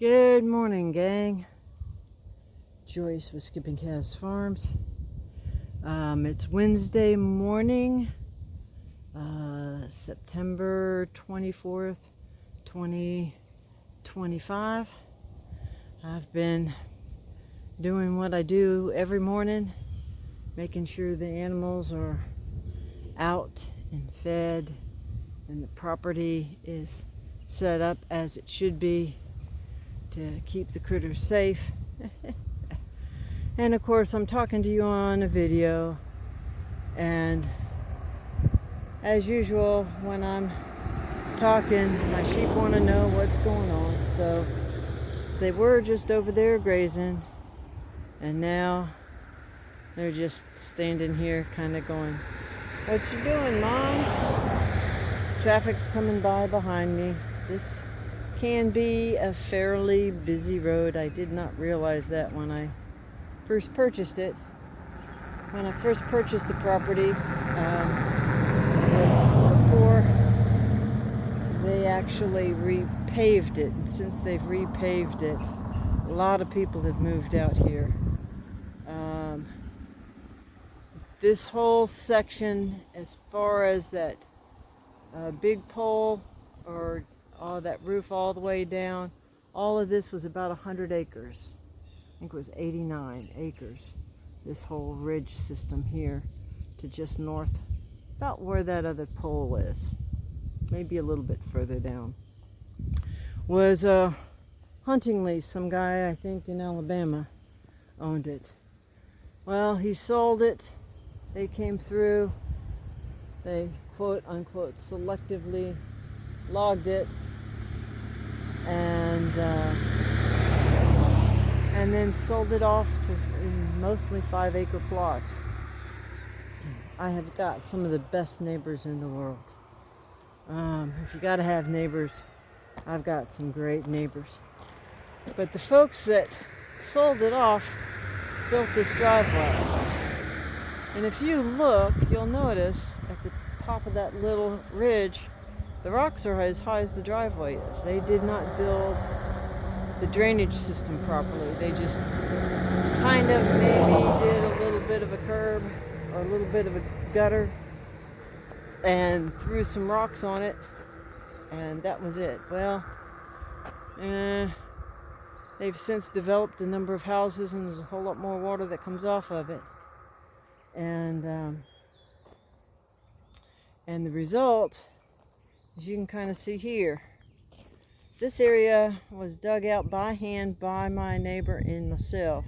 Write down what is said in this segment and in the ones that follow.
Good morning, gang. Joyce with Skipping Calves Farms. It's Wednesday morning, September 24th, 2025. I've been doing what I do every morning, making sure the animals are out and fed and the property is set up as it should be to keep the critters safe. And of course I'm talking to you on a video, and as usual when I'm talking my sheep want to know what's going on, so they were just over there grazing and now they're just standing here kind of going, "What you doing, Mom?" Traffic's coming by behind me. This can be a fairly busy road. I did not realize that when I first purchased it. When I first purchased the property, it was before they actually repaved it. And since they've repaved it, a lot of people have moved out here. This whole section, as far as that big pole or that roof all the way down, all of this was about 100 acres. I think it was 89 acres. This whole ridge system here to just north, about where that other pole is, maybe a little bit further down, was a hunting lease. Some guy, I think in Alabama, owned it. Well, he sold it. They came through. They quote unquote selectively logged it and then sold it off to mostly 5-acre plots. I have got some of the best neighbors in the world. If you gotta have neighbors, I've got some great neighbors. But the folks that sold it off built this driveway. And if you look, you'll notice at the top of that little ridge, the rocks are as high as the driveway is. They did not build the drainage system properly. They just kind of maybe did a little bit of a curb or a little bit of a gutter and threw some rocks on it, and that was it. Well, they've since developed a number of houses, and there's a whole lot more water that comes off of it. And the result, as you can kind of see here, this area was dug out by hand by my neighbor and myself,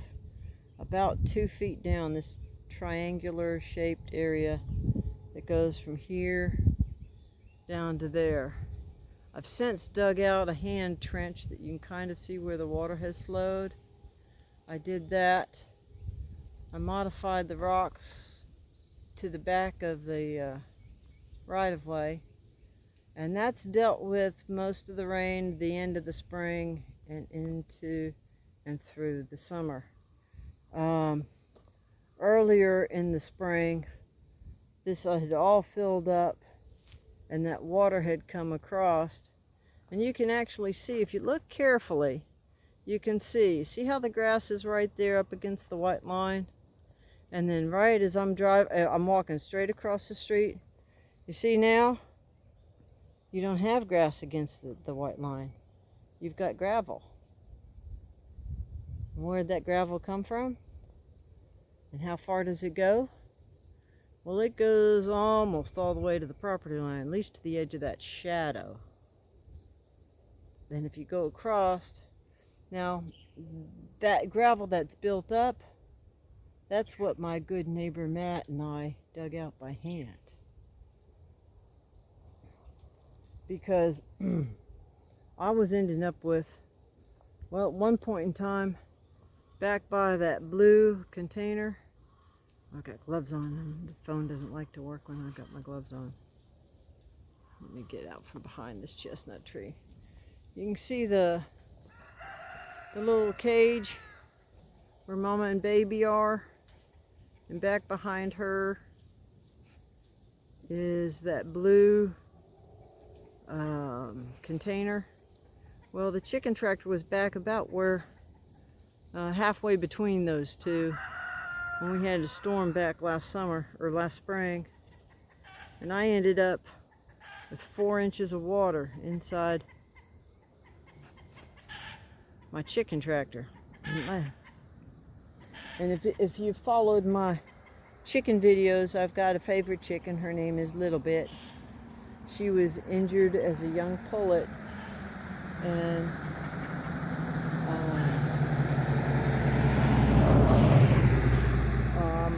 about 2 feet down, this triangular shaped area that goes from here down to there. I've since dug out a hand trench that you can kind of see where the water has flowed. I did that. I modified the rocks to the back of the right-of-way, and that's dealt with most of the rain, the end of the spring, and into and through the summer. Earlier in the spring, this had all filled up, and that water had come across. And you can actually see, if you look carefully, you can see how the grass is right there up against the white line? And then right as I'm walking straight across the street, you see now, you don't have grass against the white line. You've got gravel. And where did that gravel come from? And how far does it go? Well, it goes almost all the way to the property line, at least to the edge of that shadow. Then if you go across, now that gravel that's built up, that's what my good neighbor Matt and I dug out by hand. Because I was ending up with, well, at one point in time, back by that blue container, I've got gloves on and the phone doesn't like to work when I've got my gloves on. Let me get out from behind this chestnut tree. You can see the little cage where Mama and Baby are, and back behind her is that blue container Well, the chicken tractor was back about where, halfway between those two, when we had a storm back last summer, or last spring. And I ended up with 4 inches of water inside my chicken tractor. And if you've followed my chicken videos, I've got a favorite chicken. Her name is Little Bit. She was injured as a young pullet, and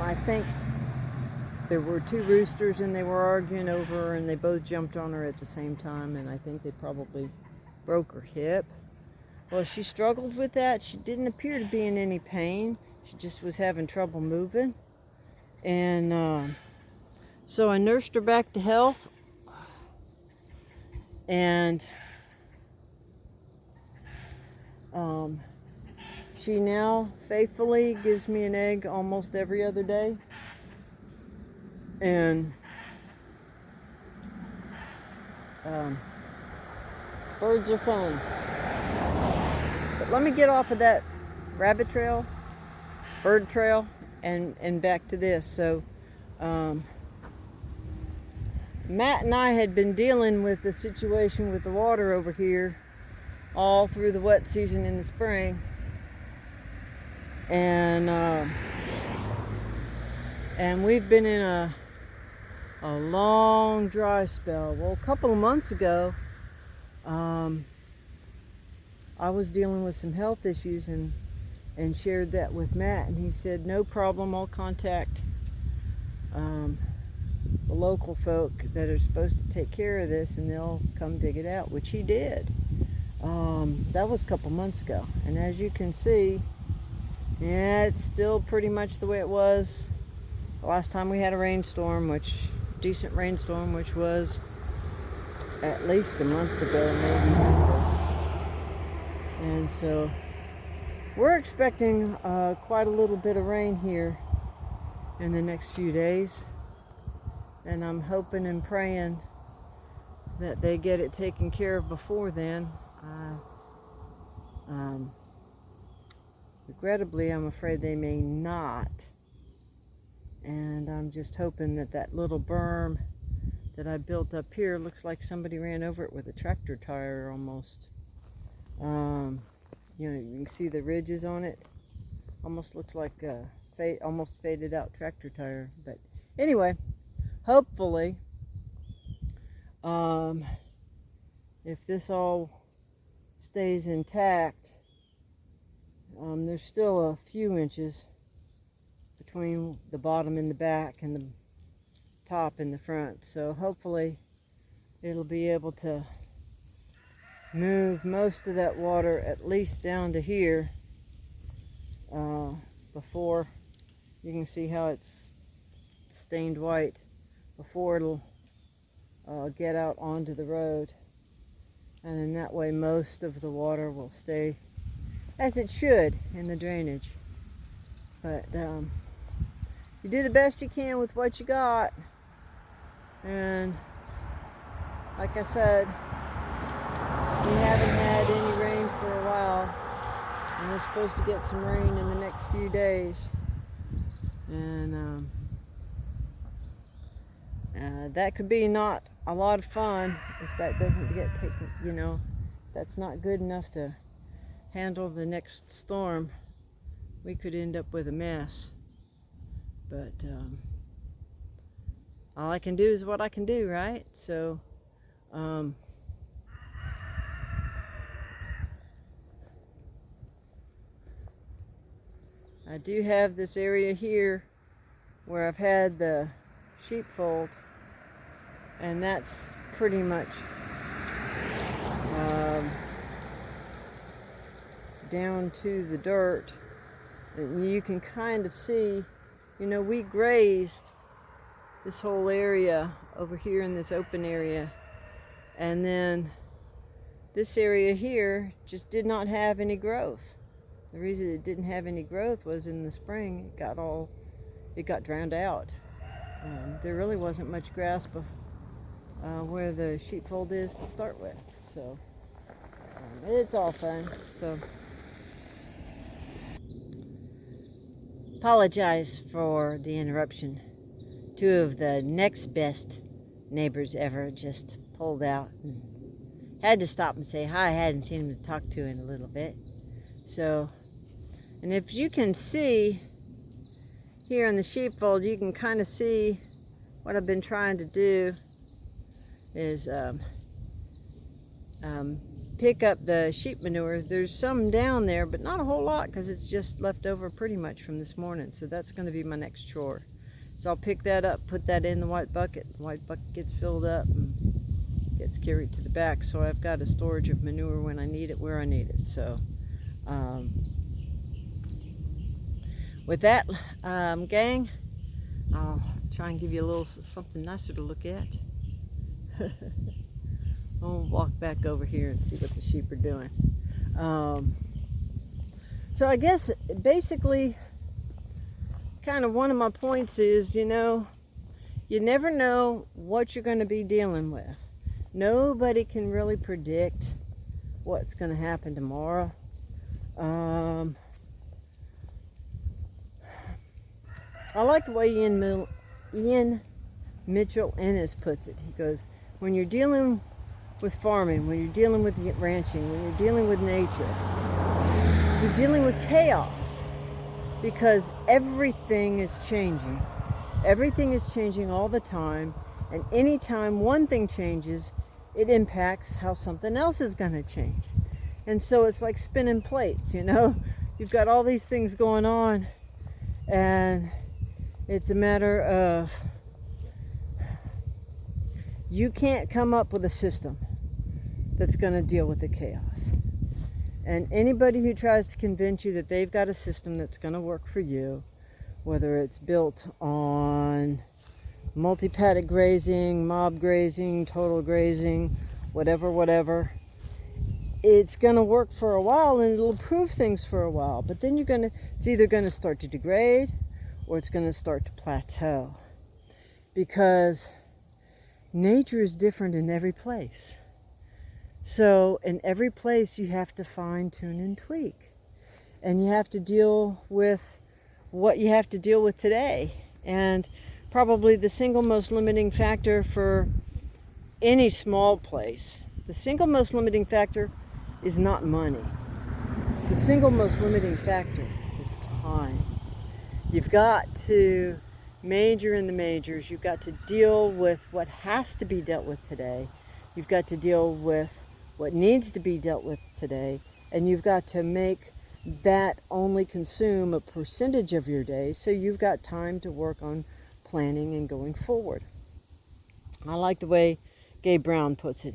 I think there were 2 roosters and they were arguing over her, and they both jumped on her at the same time, and I think they probably broke her hip. Well, she struggled with that. She didn't appear to be in any pain. She just was having trouble moving. And so I nursed her back to health. And she now faithfully gives me an egg almost every other day. And birds are fun. But let me get off of that rabbit trail, bird trail, and back to this. So Matt and I had been dealing with the situation with the water over here all through the wet season in the spring. And we've been in a long dry spell. Well, a couple of months ago, I was dealing with some health issues and shared that with Matt, and he said, no problem, I'll contact the local folk that are supposed to take care of this, and they'll come dig it out, which he did. That was a couple months ago, and as you can see, yeah, it's still pretty much the way it was the last time we had a rainstorm, decent rainstorm, which was at least a month ago, maybe longer. And so we're expecting quite a little bit of rain here in the next few days, and I'm hoping and praying that they get it taken care of before then. Regrettably, I'm afraid they may not, and I'm just hoping that that little berm that I built up here, looks like somebody ran over it with a tractor tire almost. You know, you can see the ridges on it. Almost looks like a almost faded out tractor tire. But anyway, hopefully, if this all stays intact, there's still a few inches between the bottom and the back and the top and the front. So hopefully it'll be able to move most of that water at least down to here before, you can see how it's stained white, before it'll get out onto the road. And then that way most of the water will stay as it should in the drainage. But you do the best you can with what you got. And like I said, we haven't had any rain for a while, and we're supposed to get some rain in the next few days. And that could be not a lot of fun if that doesn't get taken, you know, that's not good enough to handle the next storm. We could end up with a mess. But all I can do is what I can do, right? So I do have this area here where I've had the sheepfold, and that's pretty much down to the dirt. And you can kind of see, you know, we grazed this whole area over here in this open area, and then this area here just did not have any growth. The reason it didn't have any growth was in the spring it got drowned out. There really wasn't much grass where the sheepfold is to start with. So it's all fun. So, apologize for the interruption. Two of the next best neighbors ever just pulled out and had to stop and say hi. I hadn't seen them to talk to in a little bit. So, and if you can see here in the sheepfold, you can kind of see what I've been trying to do is pick up the sheep manure. There's some down there, but not a whole lot because it's just left over pretty much from this morning. So that's going to be my next chore. So I'll pick that up, put that in the white bucket. The white bucket gets filled up and gets carried to the back. So I've got a storage of manure when I need it, where I need it. So with that, gang, I'll try and give you a little something nicer to look at. I'll walk back over here and see what the sheep are doing. So I guess basically kind of one of my points is, you know, you never know what you're going to be dealing with. Nobody can really predict what's going to happen tomorrow. I like the way Ian Mitchell Ennis puts it. He goes, when you're dealing with farming, when you're dealing with ranching, when you're dealing with nature, you're dealing with chaos because everything is changing. Everything is changing all the time, and anytime one thing changes, it impacts how something else is going to change. And so it's like spinning plates, you know? You've got all these things going on, and it's a matter of you can't come up with a system that's going to deal with the chaos. And anybody who tries to convince you that they've got a system that's going to work for you, whether it's built on multi-paddock grazing, mob grazing, total grazing, whatever, it's going to work for a while and it'll improve things for a while. But then it's either going to start to degrade or it's going to start to plateau. Because nature is different in every place. So in every place you have to fine tune and tweak. And you have to deal with what you have to deal with today. And probably the single most limiting factor for any small place, the single most limiting factor is not money. The single most limiting factor is time. You've got to major in the majors. You've got to deal with what has to be dealt with today. You've got to deal with what needs to be dealt with today. And you've got to make that only consume a percentage of your day, so you've got time to work on planning and going forward. I like the way Gabe Brown puts it.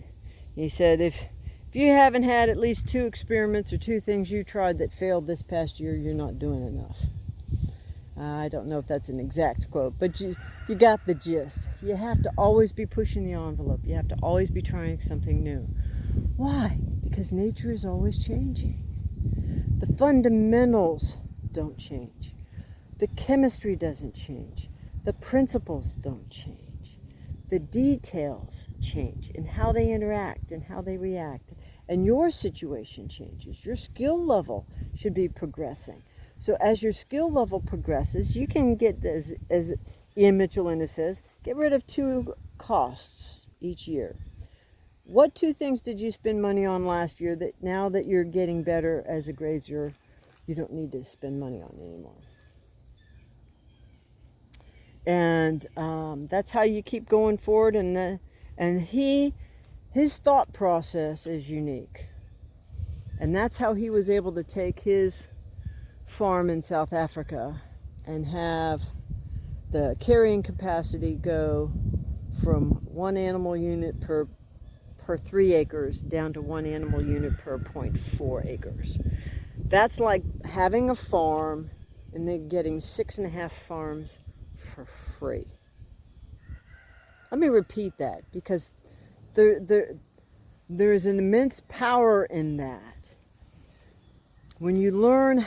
He said, if you haven't had at least 2 experiments or 2 things you tried that failed this past year, you're not doing enough. I don't know if that's an exact quote, but you got the gist. You have to always be pushing the envelope. You have to always be trying something new. Why? Because nature is always changing. The fundamentals don't change. The chemistry doesn't change. The principles don't change. The details change in how they interact and how they react. And your situation changes. Your skill level should be progressing. So as your skill level progresses, you can get, as Ian Mitchell Ennis says, get rid of 2 costs each year. What 2 things did you spend money on last year that now that you're getting better as a grazier, you don't need to spend money on anymore? And that's how you keep going forward. And his thought process is unique. And that's how he was able to take his farm in South Africa and have the carrying capacity go from 1 animal unit per 3 acres down to 1 animal unit per 0.4 acres. That's like having a farm and then getting 6.5 farms for free. Let me repeat that, because there is an immense power in that. When you learn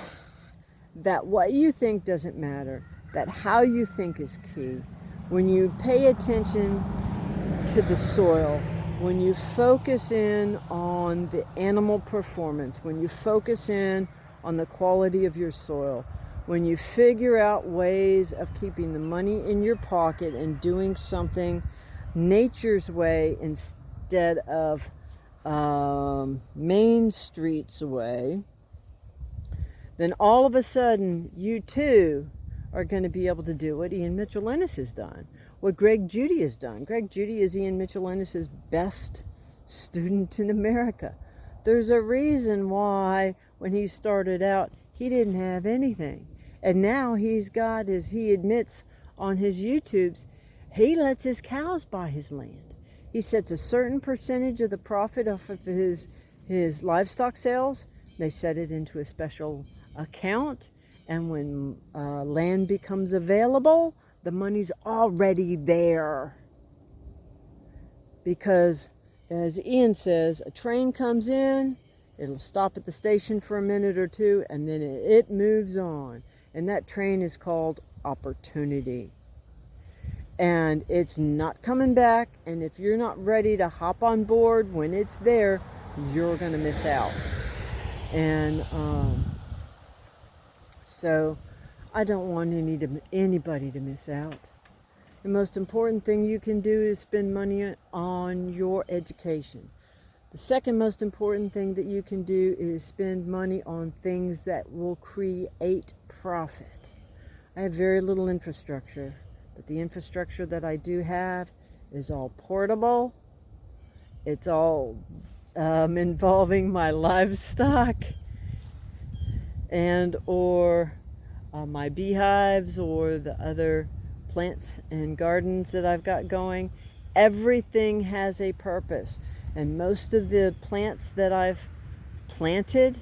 that what you think doesn't matter, that how you think is key, when you pay attention to the soil, when you focus in on the animal performance, when you focus in on the quality of your soil, when you figure out ways of keeping the money in your pocket and doing something nature's way instead of Main Street's way, then all of a sudden you too are going to be able to do what Ian Mitchell Ennis has done, what Greg Judy has done. Greg Judy is Ian Mitchell Ennis's best student in America. There's a reason why when he started out he didn't have anything. And now he's got, as he admits on his YouTubes, he lets his cows buy his land. He sets a certain percentage of the profit off of his livestock sales. They set it into a special account. And when land becomes available, the money's already there. Because, as Ian says, a train comes in, it'll stop at the station for a minute or two, and then it moves on. And that train is called opportunity. And it's not coming back, and if you're not ready to hop on board when it's there, you're going to miss out. And so I don't want anybody to miss out. The most important thing you can do is spend money on your education. The second most important thing that you can do is spend money on things that will create profit. I have very little infrastructure, but the infrastructure that I do have is all portable. It's all involving my livestock and or my beehives or the other plants and gardens that I've got going. Everything has a purpose. And most of the plants that I've planted,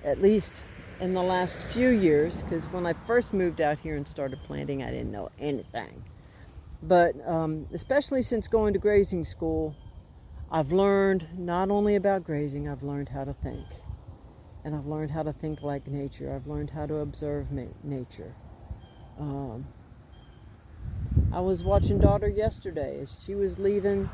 at least in the last few years, because when I first moved out here and started planting, I didn't know anything. But especially since going to grazing school, I've learned not only about grazing, I've learned how to think. And I've learned how to think like nature. I've learned how to observe nature. I was watching Daughter yesterday as she was leaving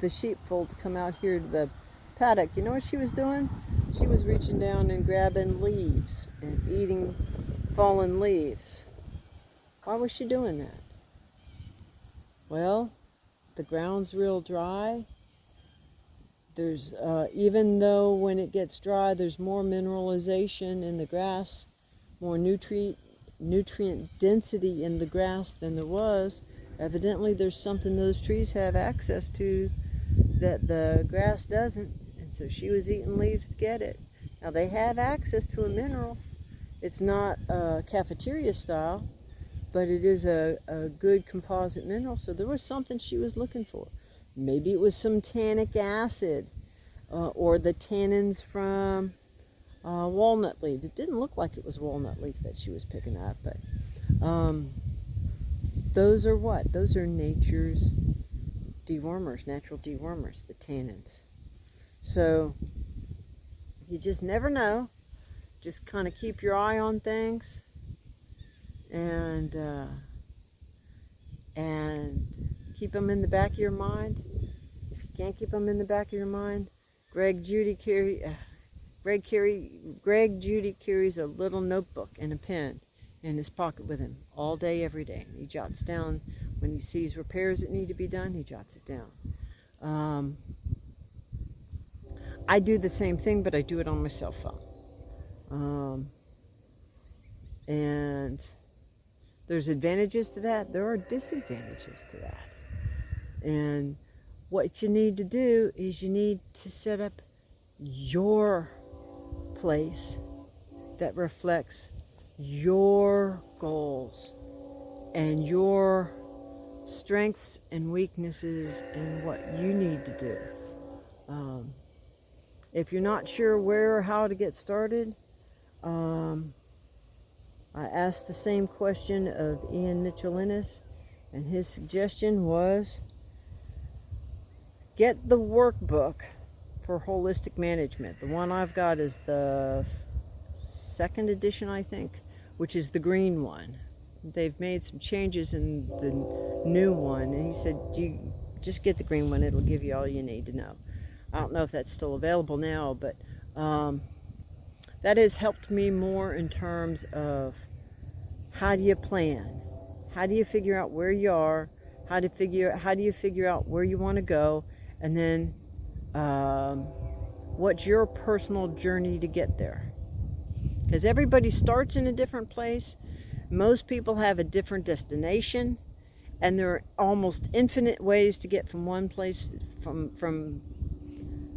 the sheepfold to come out here to the paddock. You know what she was doing? She was reaching down and grabbing leaves and eating fallen leaves. Why was she doing that? Well, the ground's real dry. There's even though when it gets dry, there's more mineralization in the grass, more nutrient density in the grass than there was. Evidently, there's something those trees have access to that the grass doesn't, and so she was eating leaves to get it. Now, they have access to a mineral. It's not cafeteria style, but it is a good composite mineral, so there was something she was looking for. Maybe it was some tannic acid or the tannins from walnut leaf. It didn't look like it was walnut leaf that she was picking up, but those are what? Those are nature's dewormers, natural dewormers, the tannins. So you just never know. Just kind of keep your eye on things and keep them in the back of your mind. If you can't keep them in the back of your mind, Greg Judy carries a little notebook and a pen in his pocket with him all day, every day. And he jots down when he sees repairs that need to be done, he jots it down. I do the same thing, but I do it on my cell phone. And there's advantages to that. There are disadvantages to that. And what you need to do is you need to set up your place that reflects your goals and your strengths and weaknesses and what you need to do. If you're not sure where or how to get started, I asked the same question of Ian Mitchell Ennis, and his suggestion was get the workbook for holistic management. The one I've got is the second edition, I think, which is the green one. they've made some changes in the new one, and he said, you just get the green one, it'll give you all you need to know. I don't know if that's still available now, but that has helped me more in terms of how do you plan? How do you figure out where you are? How do you figure out where you want to go? And then what's your personal journey to get there? Because everybody starts in a different place. Most people have a different destination, and there are almost infinite ways to get from one place, from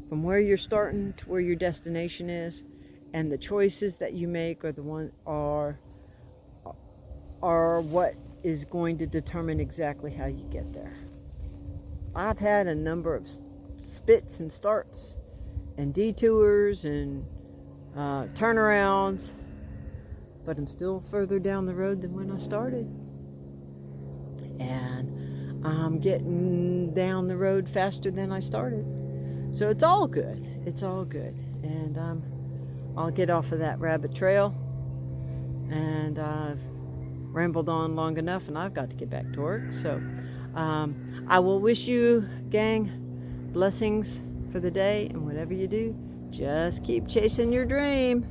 where you're starting to where your destination is. And the choices that you make are what is going to determine exactly how you get there. I've had a number of spits and starts and detours and turnarounds, but I'm still further down the road than when I started. And I'm getting down the road faster than I started. So it's all good. It's all good. And I'll get off of that rabbit trail. And I've rambled on long enough, and I've got to get back to work. So I will wish you, gang, blessings for the day, and whatever you do, just keep chasing your dream.